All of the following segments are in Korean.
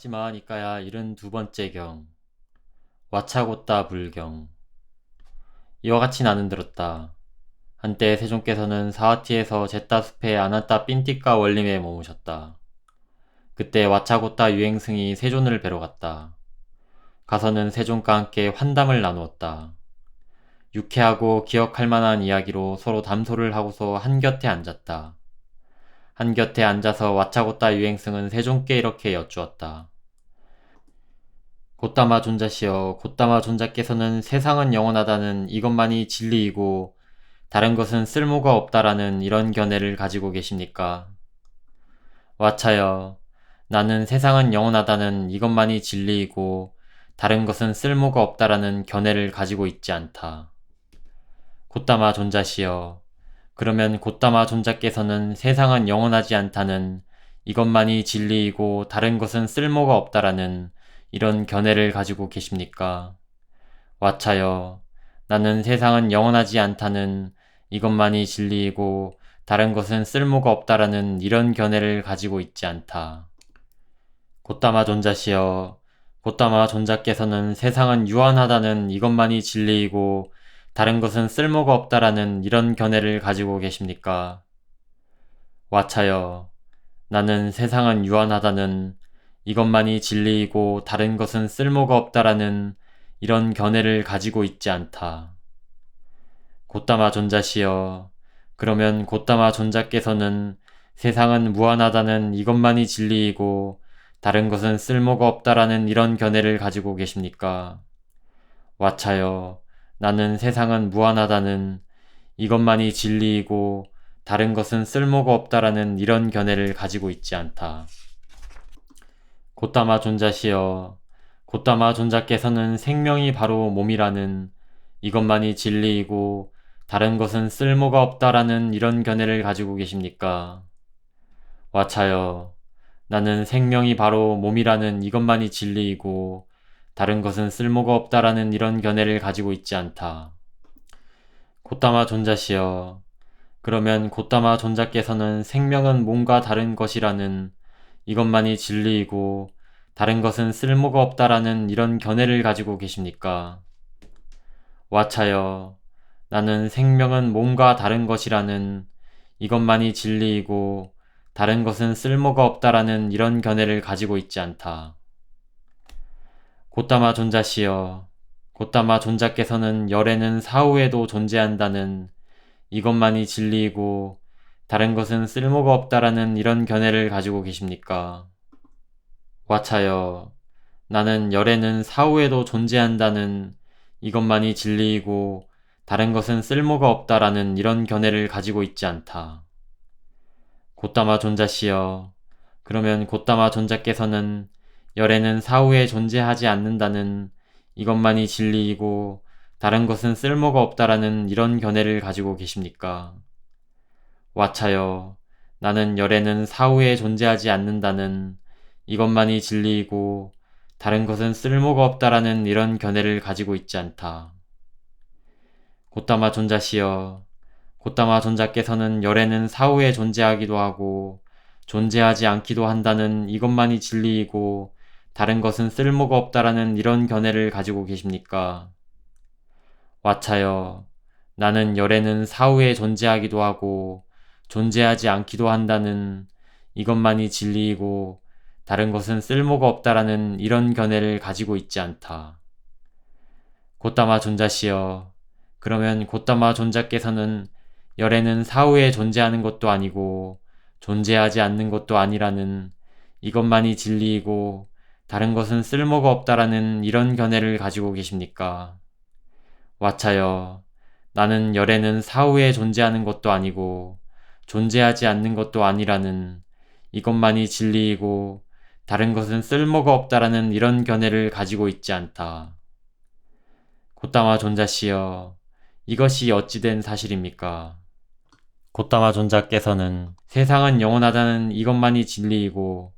같지만 이까야 72번째 경 와차고따 불경. 이와 같이 나는 들었다. 한때 세종께서는 사와티에서 제따숲에 아나따 삔띠까 원림에 머무셨다. 그때 와차고따 유행승이 세존을 뵈러 갔다. 가서는 세존과 함께 환담을 나누었다. 유쾌하고 기억할 만한 이야기로 서로 담소를 하고서 한곁에 앉았다. 한곁에 앉아서 와차고따 유행승은 세존께 이렇게 여쭈었다. 곧다마 존자시여, 곧다마 존자께서는 세상은 영원하다는 이것만이 진리이고 다른 것은 쓸모가 없다라는 이런 견해를 가지고 계십니까? 와차여, 나는 세상은 영원하다는 이것만이 진리이고 다른 것은 쓸모가 없다라는 견해를 가지고 있지 않다. 곧다마 존자시여, 그러면 곧다마 존자께서는 세상은 영원하지 않다는 이것만이 진리이고 다른 것은 쓸모가 없다라는 이런 견해를 가지고 계십니까? 와차여, 나는 세상은 영원하지 않다는 이것만이 진리이고 다른 것은 쓸모가 없다라는 이런 견해를 가지고 있지 않다. 곧다마 존자시여, 곧다마 존자께서는 세상은 유한하다는 이것만이 진리이고 다른 것은 쓸모가 없다라는 이런 견해를 가지고 계십니까? 와차여, 나는 세상은 유한하다는 이것만이 진리이고 다른 것은 쓸모가 없다라는 이런 견해를 가지고 있지 않다. 곧다마 존자시여, 그러면 곧다마 존자께서는 세상은 무한하다는 이것만이 진리이고 다른 것은 쓸모가 없다라는 이런 견해를 가지고 계십니까? 와차여, 나는 세상은 무한하다는 이것만이 진리이고 다른 것은 쓸모가 없다라는 이런 견해를 가지고 있지 않다. 곧다마 존자시여, 곧다마 존자께서는 생명이 바로 몸이라는 이것만이 진리이고 다른 것은 쓸모가 없다라는 이런 견해를 가지고 계십니까? 와차여, 나는 생명이 바로 몸이라는 이것만이 진리이고 다른 것은 쓸모가 없다라는 이런 견해를 가지고 있지 않다. 곧다마 존자시여, 그러면 곧다마 존자께서는 생명은 몸과 다른 것이라는 이것만이 진리이고 다른 것은 쓸모가 없다라는 이런 견해를 가지고 계십니까? 와차여, 나는 생명은 몸과 다른 것이라는 이것만이 진리이고 다른 것은 쓸모가 없다라는 이런 견해를 가지고 있지 않다. 곧다마 존자시여, 곧다마 존자께서는 열에는 사후에도 존재한다는 이것만이 진리이고 다른 것은 쓸모가 없다라는 이런 견해를 가지고 계십니까? 와차여, 나는 열에는 사후에도 존재한다는 이것만이 진리이고 다른 것은 쓸모가 없다라는 이런 견해를 가지고 있지 않다. 곧다마 존자시여, 그러면 곧다마 존자께서는 열에는 사후에 존재하지 않는다는 이것만이 진리이고 다른 것은 쓸모가 없다라는 이런 견해를 가지고 계십니까? 와차여, 나는 열에는 사후에 존재하지 않는다는 이것만이 진리이고 다른 것은 쓸모가 없다라는 이런 견해를 가지고 있지 않다. 곧다마 존자시여, 곧다마 존자께서는 열에는 사후에 존재하기도 하고 존재하지 않기도 한다는 이것만이 진리이고 다른 것은 쓸모가 없다라는 이런 견해를 가지고 계십니까? 와차여, 나는 열에는 사후에 존재하기도 하고 존재하지 않기도 한다는 이것만이 진리이고 다른 것은 쓸모가 없다라는 이런 견해를 가지고 있지 않다. 곧다마 존자시여, 그러면 곧다마 존자께서는 열에는 사후에 존재하는 것도 아니고 존재하지 않는 것도 아니라는 이것만이 진리이고 다른 것은 쓸모가 없다라는 이런 견해를 가지고 계십니까? 와차여, 나는 열에는 사후에 존재하는 것도 아니고 존재하지 않는 것도 아니라는 이것만이 진리이고 다른 것은 쓸모가 없다라는 이런 견해를 가지고 있지 않다. 곧다마 존자시여, 이것이 어찌된 사실입니까? 곧다마 존자께서는 세상은 영원하다는 이것만이 진리이고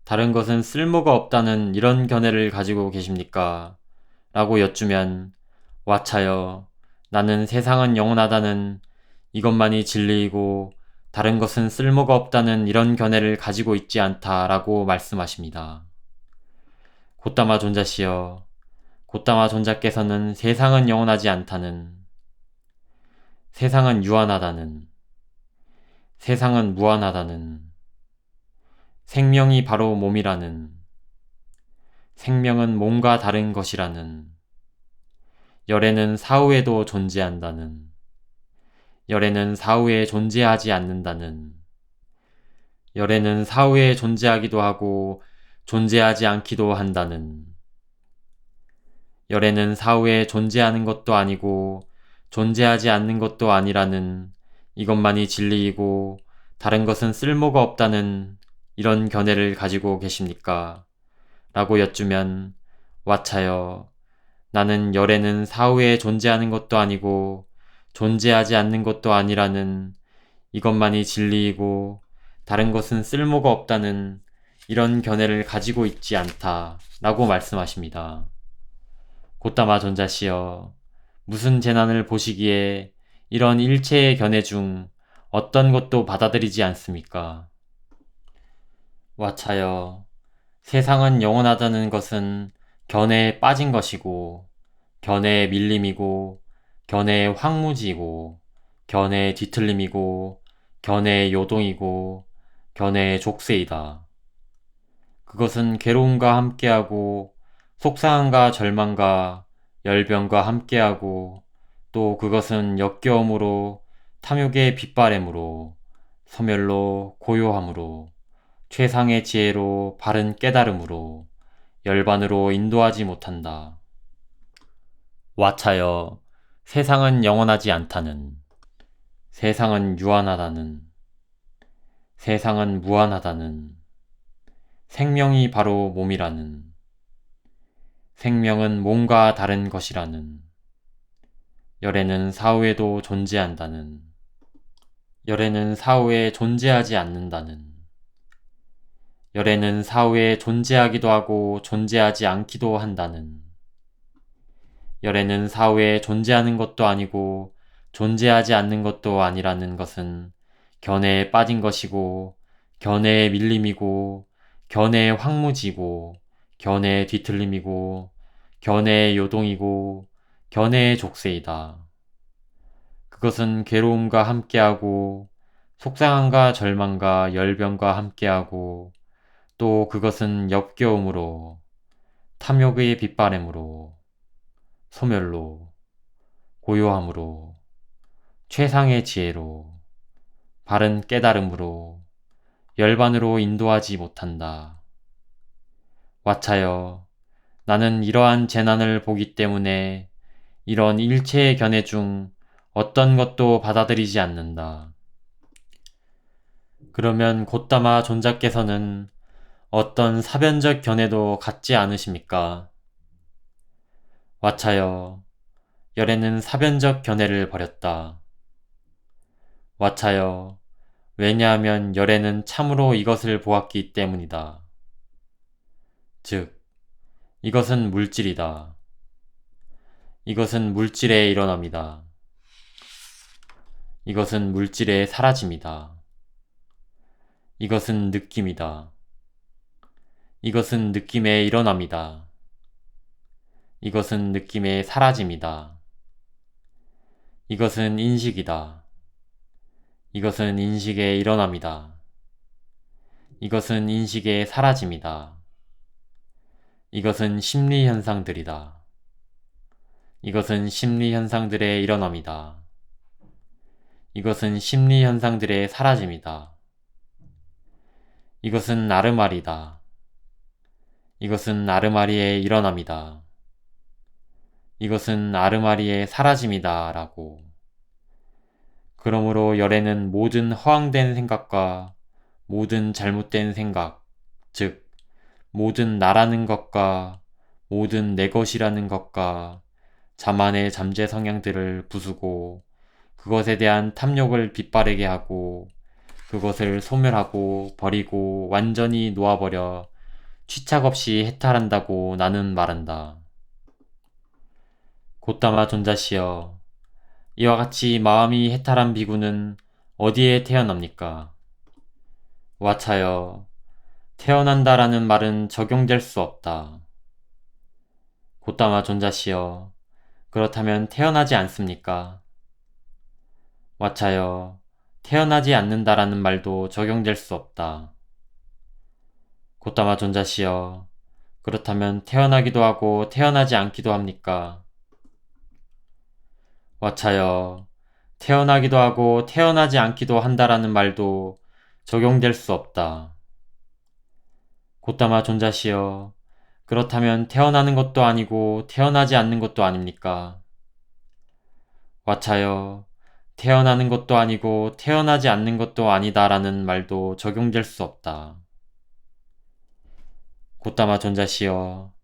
다른 것은 쓸모가 없다는 이런 견해를 가지고 계십니까? 라고 여쭈면 와차여, 나는 세상은 영원하다는 이것만이 진리이고 다른 것은 쓸모가 없다는 이런 견해를 가지고 있지 않다라고 말씀하십니다. 곧다마 존자시여, 곧다마 존자께서는 세상은 영원하지 않다는, 세상은 유한하다는, 세상은 무한하다는, 생명이 바로 몸이라는, 생명은 몸과 다른 것이라는, 열애는 사후에도 존재한다는, 열애는 사후에 존재하지 않는다는, 열애는 사후에 존재하기도 하고 존재하지 않기도 한다는, 열애는 사후에 존재하는 것도 아니고 존재하지 않는 것도 아니라는 이것만이 진리이고 다른 것은 쓸모가 없다는 이런 견해를 가지고 계십니까? 라고 여쭈면 와차여, 나는 열애는 사후에 존재하는 것도 아니고 존재하지 않는 것도 아니라는 이것만이 진리이고 다른 것은 쓸모가 없다는 이런 견해를 가지고 있지 않다 라고 말씀하십니다. 곧다마 존자시여, 무슨 재난을 보시기에 이런 일체의 견해 중 어떤 것도 받아들이지 않습니까? 와차여, 세상은 영원하다는 것은 견해에 빠진 것이고 견해의 밀림이고 견해의 황무지이고 견해의 뒤틀림이고 견해의 요동이고 견해의 족쇄이다. 그것은 괴로움과 함께하고 속상함과 절망과 열병과 함께하고 또 그것은 역겨움으로 탐욕의 빗바램으로 소멸로 고요함으로 최상의 지혜로 바른 깨달음으로 열반으로 인도하지 못한다. 와차여, 세상은 영원하지 않다는, 세상은 유한하다는, 세상은 무한하다는, 생명이 바로 몸이라는, 생명은 몸과 다른 것이라는, 열애는 사후에도 존재한다는, 열애는 사후에 존재하지 않는다는, 열애는 사후에 존재하기도 하고 존재하지 않기도 한다는, 열애는 사후에 존재하는 것도 아니고 존재하지 않는 것도 아니라는 것은 견해에 빠진 것이고 견해의 밀림이고 견해의 황무지고 견해의 뒤틀림이고 견해의 요동이고 견해의 족쇄이다. 그것은 괴로움과 함께하고 속상함과 절망과 열병과 함께하고 또 그것은 역겨움으로 탐욕의 빗바램으로 소멸로 고요함으로 최상의 지혜로 바른 깨달음으로 열반으로 인도하지 못한다. 와차여, 나는 이러한 재난을 보기 때문에 이런 일체의 견해 중 어떤 것도 받아들이지 않는다. 그러면 곧다마 존자께서는 어떤 사변적 견해도 갖지 않으십니까? 와차여, 열애는 사변적 견해를 버렸다. 와차여, 왜냐하면 열애는 참으로 이것을 보았기 때문이다. 즉, 이것은 물질이다. 이것은 물질의 일어남이다. 이것은 물질의 사라짐이다. 이것은 느낌이다. 이것은 느낌의 일어남이다. 이것은 느낌의 사라짐이다. 이것은 인식이다. 이것은 인식의 일어남이다. 이것은 인식의 사라짐이다. 이것은 심리 현상들이다. 이것은 심리 현상들의 일어남이다. 이것은 심리 현상들의 사라짐이다. 이것은 나르마리다. 이것은 나르마리의 일어남이다. 이것은 아르마리의 사라짐이다 라고. 그러므로 열애는 모든 허황된 생각과 모든 잘못된 생각, 즉 모든 나라는 것과 모든 내 것이라는 것과 자만의 잠재 성향들을 부수고 그것에 대한 탐욕을 빗바르게 하고 그것을 소멸하고 버리고 완전히 놓아버려 취착 없이 해탈한다고 나는 말한다. 곧다마 존자시여, 이와 같이 마음이 해탈한 비구는 어디에 태어납니까? 와차여, 태어난다라는 말은 적용될 수 없다. 곧다마 존자시여, 그렇다면 태어나지 않습니까? 왓챠여, 태어나지 않는다라는 말도 적용될 수 없다. 곧다마 존자시여, 그렇다면 태어나기도 하고 태어나지 않기도 합니까? 왓챠여, 태어나기도 하고 태어나지 않기도 한다라는 말도 적용될 수 없다. 곧다마 존자시여, 그렇다면 태어나는 것도 아니고 태어나지 않는 것도 아닙니까? 왓챠여, 태어나는 것도 아니고 태어나지 않는 것도 아니다라는 말도 적용될 수 없다. 곧다마 존자시여,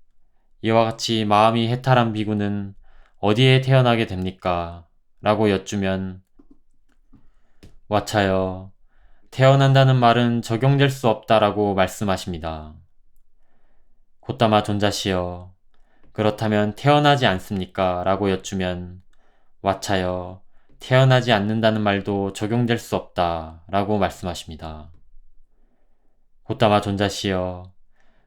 이와 같이 마음이 해탈한 비구는 어디에 태어나게 됩니까? 라고 여쭈면 왓챠여, 태어난다는 말은 적용될 수 없다라고 말씀하십니다. 곧다마 존자시여, 그렇다면 태어나지 않습니까? 라고 여쭈면 왓챠여, 태어나지 않는다는 말도 적용될 수 없다 라고 말씀하십니다. 곧다마 존자시여,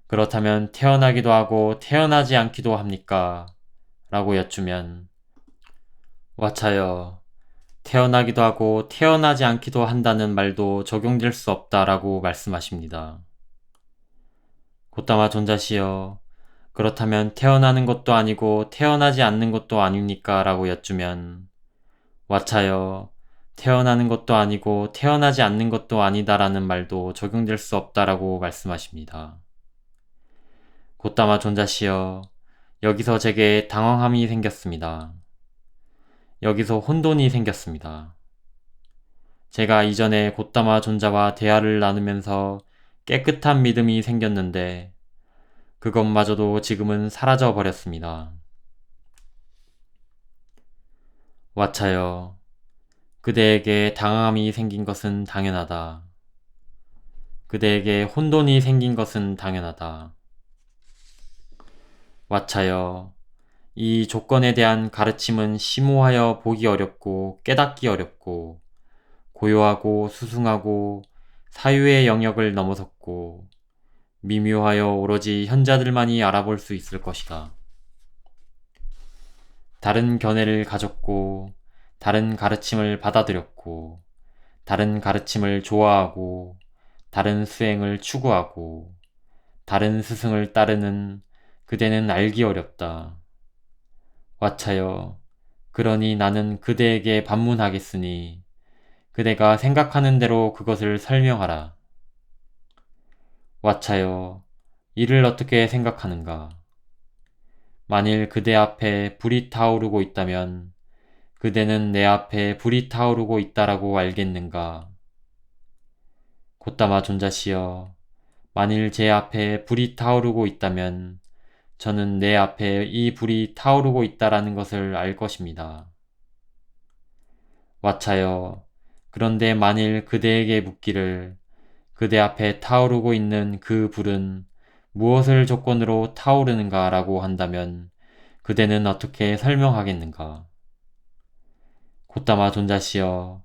그렇다면 태어나기도 하고 태어나지 않기도 합니까? 라고 여쭈면 왓챠여, 태어나기도 하고 태어나지 않기도 한다는 말도 적용될 수 없다라고 말씀하십니다. 곧다마 존자시여, 그렇다면 태어나는 것도 아니고 태어나지 않는 것도 아닙니까? 라고 여쭈면 왓챠여, 태어나는 것도 아니고 태어나지 않는 것도 아니다라는 말도 적용될 수 없다라고 말씀하십니다. 곧다마 존자시여, 여기서 제게 당황함이 생겼습니다. 여기서 혼돈이 생겼습니다. 제가 이전에 곧다마 존자와 대화를 나누면서 깨끗한 믿음이 생겼는데 그것마저도 지금은 사라져 버렸습니다. 왓챠여, 그대에게 당황함이 생긴 것은 당연하다. 그대에게 혼돈이 생긴 것은 당연하다. 왓챠여, 이 조건에 대한 가르침은 심오하여 보기 어렵고 깨닫기 어렵고 고요하고 수승하고 사유의 영역을 넘어섰고 미묘하여 오로지 현자들만이 알아볼 수 있을 것이다. 다른 견해를 가졌고 다른 가르침을 받아들였고 다른 가르침을 좋아하고 다른 수행을 추구하고 다른 스승을 따르는 그대는 알기 어렵다. 왓챠여, 그러니 나는 그대에게 반문하겠으니 그대가 생각하는 대로 그것을 설명하라. 왓챠여, 이를 어떻게 생각하는가? 만일 그대 앞에 불이 타오르고 있다면 그대는 내 앞에 불이 타오르고 있다라고 알겠는가? 곧다마 존자시여, 만일 제 앞에 불이 타오르고 있다면 저는 내 앞에 이 불이 타오르고 있다라는 것을 알 것입니다. 왓챠여, 그런데 만일 그대에게 묻기를 그대 앞에 타오르고 있는 그 불은 무엇을 조건으로 타오르는가 라고 한다면 그대는 어떻게 설명하겠는가? 곧다마 존자시여,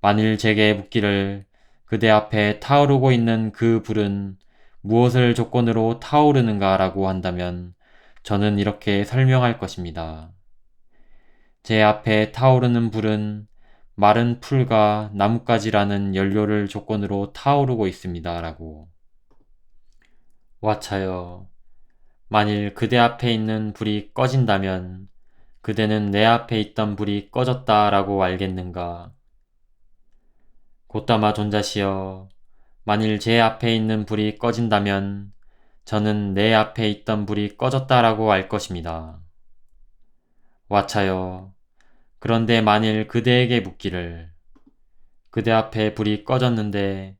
만일 제게 묻기를 그대 앞에 타오르고 있는 그 불은 무엇을 조건으로 타오르는가 라고 한다면 저는 이렇게 설명할 것입니다. 제 앞에 타오르는 불은 마른 풀과 나뭇가지라는 연료를 조건으로 타오르고 있습니다. 라고. 왓챠여, 만일 그대 앞에 있는 불이 꺼진다면 그대는 내 앞에 있던 불이 꺼졌다 라고 알겠는가? 곧다마 존자시여, 만일 제 앞에 있는 불이 꺼진다면 저는 내 앞에 있던 불이 꺼졌다라고 알 것입니다. 왓챠여, 그런데 만일 그대에게 묻기를 그대 앞에 불이 꺼졌는데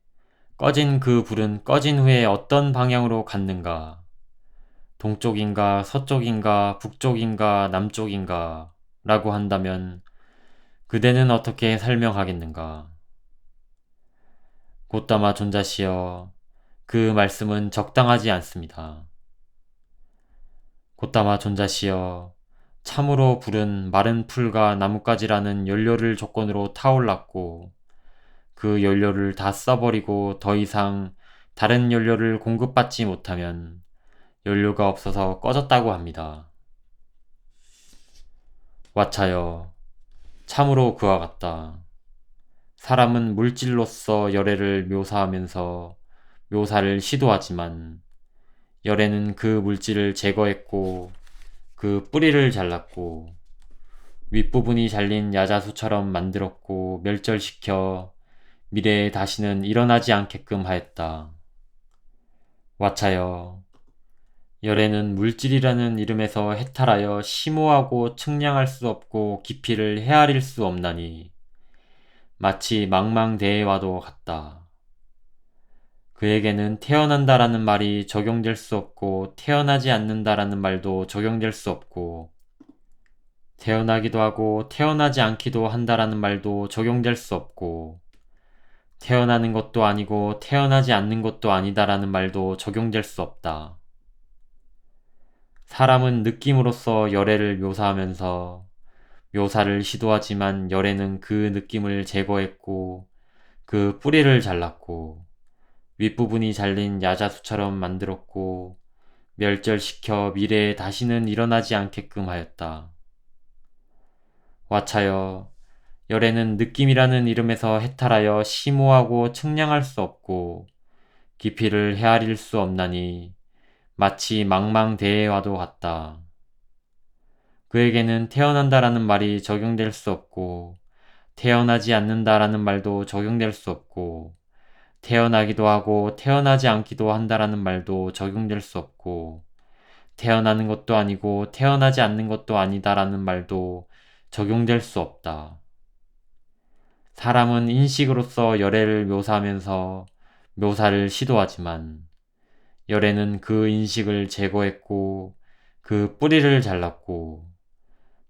꺼진 그 불은 꺼진 후에 어떤 방향으로 갔는가? 동쪽인가 서쪽인가 북쪽인가 남쪽인가? 라고 한다면 그대는 어떻게 설명하겠는가? 곧다마 존자시여, 그 말씀은 적당하지 않습니다. 곧다마 존자시여, 참으로 불은 마른 풀과 나뭇가지라는 연료를 조건으로 타올랐고 그 연료를 다 써버리고 더 이상 다른 연료를 공급받지 못하면 연료가 없어서 꺼졌다고 합니다. 왓챠여, 참으로 그와 같다. 사람은 물질로서 열애를 묘사하면서 묘사를 시도하지만 열애는 그 물질을 제거했고 그 뿌리를 잘랐고 윗부분이 잘린 야자수처럼 만들었고 멸절시켜 미래에 다시는 일어나지 않게끔 하였다. 왓챠여, 열애는 물질이라는 이름에서 해탈하여 심오하고 측량할 수 없고 깊이를 헤아릴 수 없나니 마치 망망대해와도 같다. 그에게는 태어난다라는 말이 적용될 수 없고 태어나지 않는다라는 말도 적용될 수 없고 태어나기도 하고 태어나지 않기도 한다라는 말도 적용될 수 없고 태어나는 것도 아니고 태어나지 않는 것도 아니다라는 말도 적용될 수 없다. 사람은 느낌으로써 열애를 묘사하면서 묘사를 시도하지만 열애는 그 느낌을 제거했고 그 뿌리를 잘랐고 윗부분이 잘린 야자수처럼 만들었고 멸절시켜 미래에 다시는 일어나지 않게끔 하였다. 왓챠여, 열애는 느낌이라는 이름에서 해탈하여 심오하고 측량할 수 없고 깊이를 헤아릴 수 없나니 마치 망망대해와도 같다. 그에게는 태어난다라는 말이 적용될 수 없고 태어나지 않는다라는 말도 적용될 수 없고 태어나기도 하고 태어나지 않기도 한다라는 말도 적용될 수 없고 태어나는 것도 아니고 태어나지 않는 것도 아니다라는 말도 적용될 수 없다. 사람은 인식으로서 열애를 묘사하면서 묘사를 시도하지만 열애는 그 인식을 제거했고 그 뿌리를 잘랐고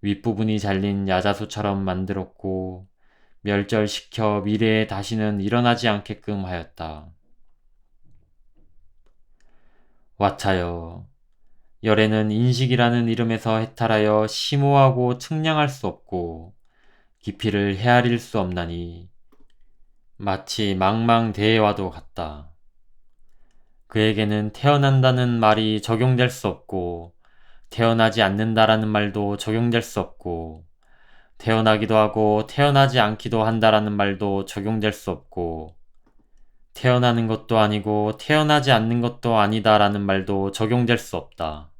윗부분이 잘린 야자수처럼 만들었고 멸절시켜 미래에 다시는 일어나지 않게끔 하였다. 왓챠여, 열애는 인식이라는 이름에서 해탈하여 심오하고 측량할 수 없고 깊이를 헤아릴 수 없나니 마치 망망대해와도 같다. 그에게는 태어난다는 말이 적용될 수 없고 태어나지 않는다라는 말도 적용될 수 없고 태어나기도 하고 태어나지 않기도 한다라는 말도 적용될 수 없고 태어나는 것도 아니고 태어나지 않는 것도 아니다라는 말도 적용될 수 없다.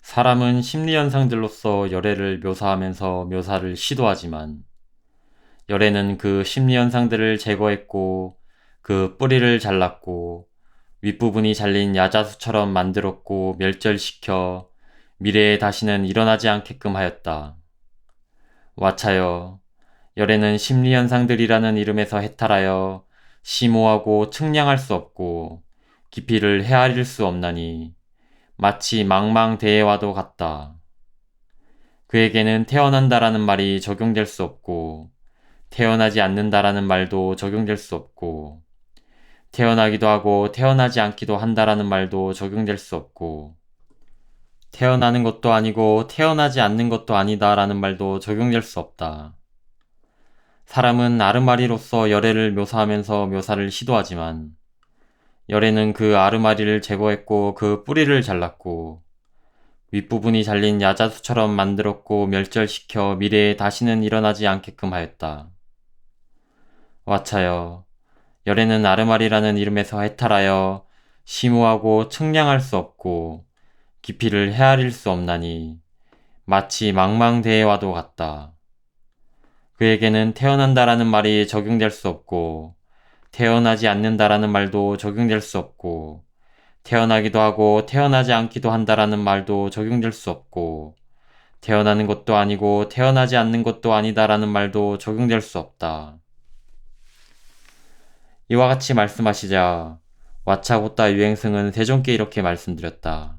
사람은 심리현상들로서 열애를 묘사하면서 묘사를 시도하지만 열애는 그 심리현상들을 제거했고 그 뿌리를 잘랐고 윗부분이 잘린 야자수처럼 만들었고 멸절시켜 미래에 다시는 일어나지 않게끔 하였다. 왓챠여, 열애는 심리현상들이라는 이름에서 해탈하여 심오하고 측량할 수 없고 깊이를 헤아릴 수 없나니 마치 망망대해와도 같다. 그에게는 태어난다라는 말이 적용될 수 없고 태어나지 않는다라는 말도 적용될 수 없고 태어나기도 하고 태어나지 않기도 한다라는 말도 적용될 수 없고 태어나는 것도 아니고 태어나지 않는 것도 아니다라는 말도 적용될 수 없다. 사람은 아르마리로서 열애를 묘사하면서 묘사를 시도하지만 열애는 그 아르마리를 제거했고 그 뿌리를 잘랐고 윗부분이 잘린 야자수처럼 만들었고 멸절시켜 미래에 다시는 일어나지 않게끔 하였다. 왓챠여, 열애는 아르마리라는 이름에서 해탈하여 심오하고 측량할 수 없고 깊이를 헤아릴 수 없나니 마치 망망대해와도 같다. 그에게는 태어난다라는 말이 적용될 수 없고 태어나지 않는다라는 말도 적용될 수 없고 태어나기도 하고 태어나지 않기도 한다라는 말도 적용될 수 없고 태어나는 것도 아니고 태어나지 않는 것도 아니다라는 말도 적용될 수 없다. 이와 같이 말씀하시자 왓챠고따 유행승은 세존께 이렇게 말씀드렸다.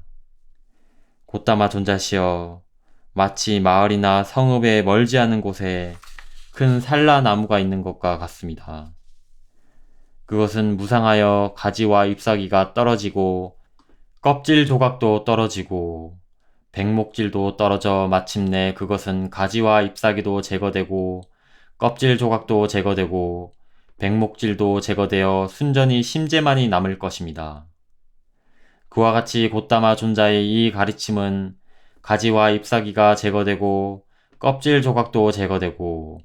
고따마 존자시여, 마치 마을이나 성읍에 멀지 않은 곳에 큰 산라나무가 있는 것과 같습니다. 그것은 무상하여 가지와 잎사귀가 떨어지고 껍질 조각도 떨어지고 백목질도 떨어져 마침내 그것은 가지와 잎사귀도 제거되고 껍질 조각도 제거되고 백목질도 제거되어 순전히 심재만이 남을 것입니다. 그와 같이 고따마 존자의 이 가르침은 가지와 잎사귀가 제거되고 껍질 조각도 제거되고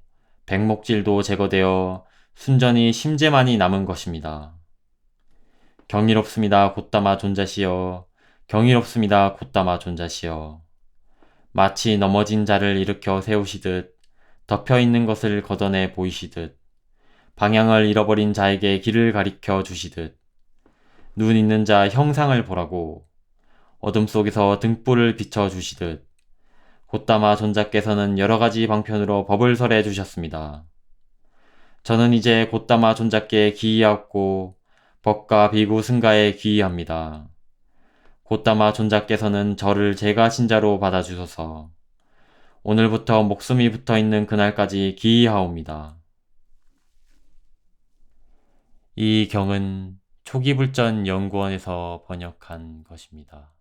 백목질도 제거되어 순전히 심재만이 남은 것입니다. 경이롭습니다. 곧다마 존자시여. 경이롭습니다. 곧다마 존자시여. 마치 넘어진 자를 일으켜 세우시듯 덮여있는 것을 걷어내 보이시듯 방향을 잃어버린 자에게 길을 가리켜 주시듯 눈 있는 자 형상을 보라고 어둠 속에서 등불을 비춰 주시듯 곧다마 존자께서는 여러가지 방편으로 법을 설해 주셨습니다. 저는 이제 곧다마 존자께 기이하옵고 법과 비구 승가에 기이합니다. 곧다마 존자께서는 저를 제가 신자로 받아주소서. 오늘부터 목숨이 붙어있는 그날까지 기이하옵니다. 이 경은 초기불전 연구원에서 번역한 것입니다.